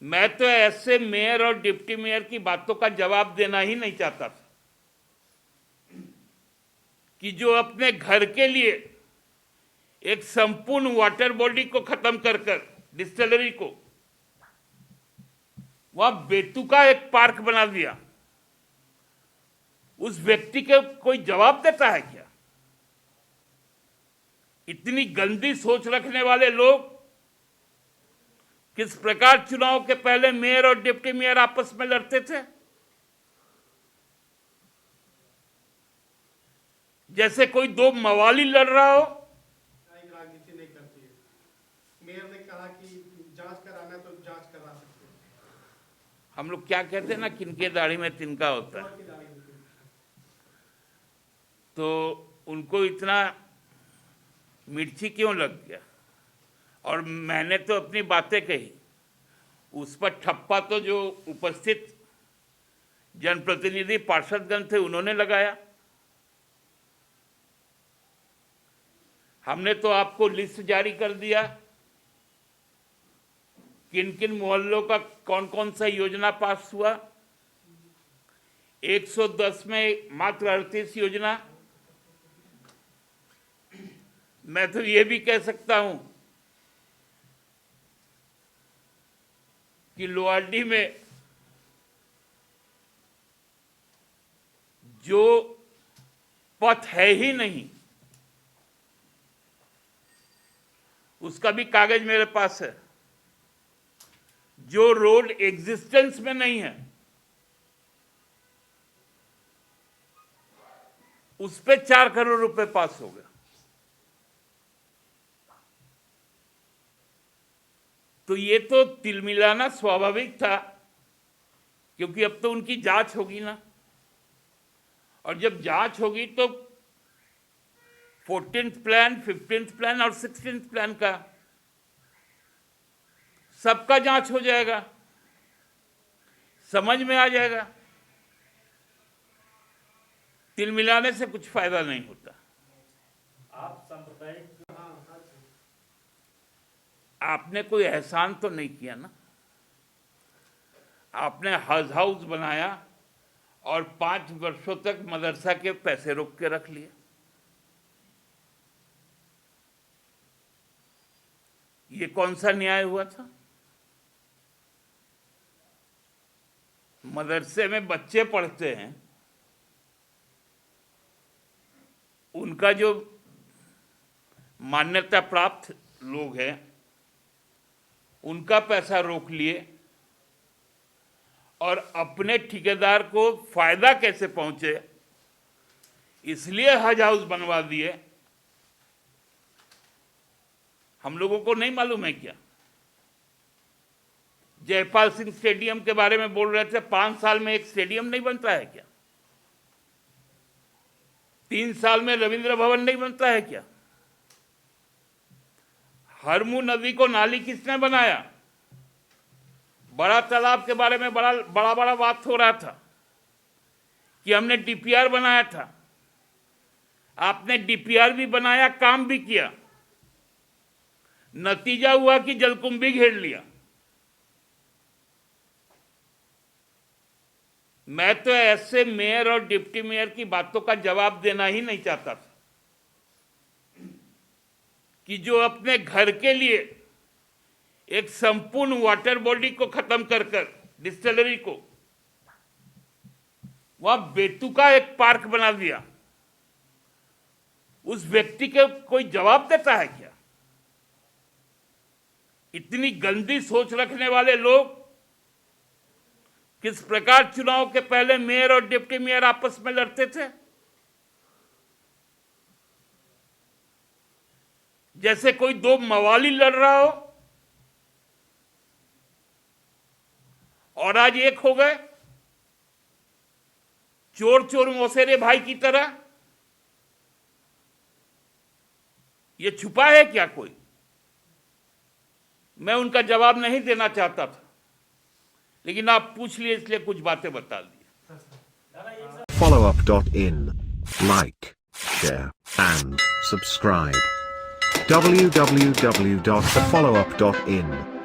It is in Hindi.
मैं तो ऐसे मेयर और डिप्टी मेयर की बातों का जवाब देना ही नहीं चाहता था कि जो अपने घर के लिए एक संपूर्ण वाटर बॉडी को खत्म कर डिस्टिलरी को वहां बेतुका एक पार्क बना दिया, उस व्यक्ति के कोई जवाब देता है क्या? इतनी गंदी सोच रखने वाले लोग किस प्रकार चुनाव के पहले मेयर और डिप्टी मेयर आपस में लड़ते थे? जैसे कोई दो मवाली लड़ रहा हो। राजनीति नहीं करती है। मेयर ने कहा कि जांच कराना तो जांच करा सकते हैं। हम लोग क्या कहते हैं ना, किनके दाढ़ी में तिनका होता है। तो उनको इतना मिर्ची क्यों लग गया? और मैंने तो अपनी बातें कही, उस पर ठप्पा तो जो उपस्थित जनप्रतिनिधि पार्षदगण थे उन्होंने लगाया। हमने तो आपको लिस्ट जारी कर दिया किन किन मोहल्लों का कौन कौन सा योजना पास हुआ। 110 में मात्र 38 योजना। मैं तो ये भी कह सकता हूं कि लोहारडी में जो पथ है ही नहीं उसका भी कागज मेरे पास है। जो रोड एग्जिस्टेंस में नहीं है उस पे 4 करोड़ रुपए पास हो गया। तो ये तो तिलमिलाना स्वाभाविक था, क्योंकि अब तो उनकी जांच होगी ना, और जब जांच होगी तो 14th प्लान, 15th प्लान और 16th प्लान का सबका जांच हो जाएगा, समझ में आ जाएगा। तिल मिलाने से कुछ फायदा नहीं होता। आप सांप्रदायिक, आपने कोई एहसान तो नहीं किया ना। आपने हज हाउस बनाया और 5 वर्षों तक मदरसा के पैसे रोक के रख लिए। ये कौन सा न्याय हुआ था? मदरसे में बच्चे पढ़ते हैं, उनका जो मान्यता प्राप्त लोग हैं उनका पैसा रोक लिए और अपने ठेकेदार को फायदा कैसे पहुंचे इसलिए हज हाउस बनवा दिए। हम लोगों को नहीं मालूम है क्या? जयपाल सिंह स्टेडियम के बारे में बोल रहे थे, 5 साल में एक स्टेडियम नहीं बनता है क्या? 3 साल में रविंद्र भवन नहीं बनता है क्या? हरमू नदी को नाली किसने बनाया? बड़ा तालाब के बारे में बड़ा बात हो रहा था कि हमने डीपीआर बनाया था। आपने डीपीआर भी बनाया, काम भी किया, नतीजा हुआ कि जलकुंभी घेर लिया। मैं तो ऐसे मेयर और डिप्टी मेयर की बातों का जवाब देना ही नहीं चाहता था कि जो अपने घर के लिए एक संपूर्ण वाटर बॉडी को खत्म कर डिस्टिलरी को वहां बेतुका एक पार्क बना दिया, उस व्यक्ति के कोई जवाब देता है क्या? इतनी गंदी सोच रखने वाले लोग किस प्रकार चुनाव के पहले मेयर और डिप्टी मेयर आपस में लड़ते थे? जैसे कोई दो मवाली लड़ रहा हो, और आज एक हो गए चोर चोर मौसेरे भाई की तरह। ये छुपा है क्या कोई? मैं उनका जवाब नहीं देना चाहता था, लेकिन आप पूछ लिए इसलिए कुछ बातें बता दी। Followup.in. Like, share, and subscribe. www.thefollowup.in